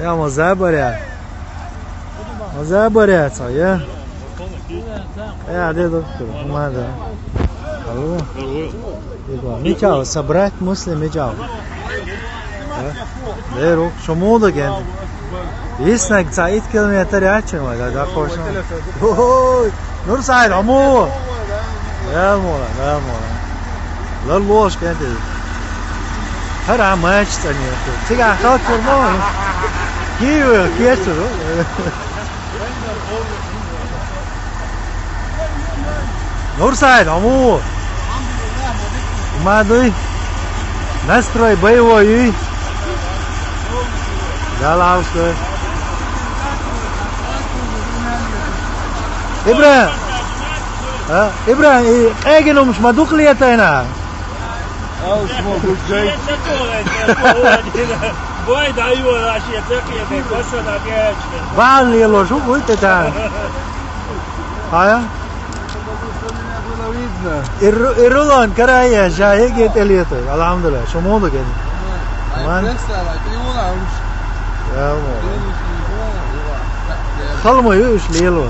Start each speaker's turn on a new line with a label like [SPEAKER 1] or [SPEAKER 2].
[SPEAKER 1] Ja, moza bărea. Moza bărea sau e? De doctor, cum da. Алло. Мичао, собрать мусли мичао. Леру, шумода ген. Иснак цаид километр ячен вага, да коршн. Ой, нур сайд аму. Я мола. Лалош кенте. Her amaç tanıyor. Çıkar kalk kurma. Giyiyor, geçiyor. Нурсайд, аму. Мадуй. Настрой боевой. Галауска. Ибрахим, egen olmuş madukliyetayna.
[SPEAKER 2] Boy dayı var aşıya tıkıyor be koşada geçme.
[SPEAKER 1] Valli ložu uite ta. Aya? Irulon karaya jaye geteliyeto. Alhamdulillah. Şomodu gedi. Aman. Ya mo. Kalmayı üçleyelo.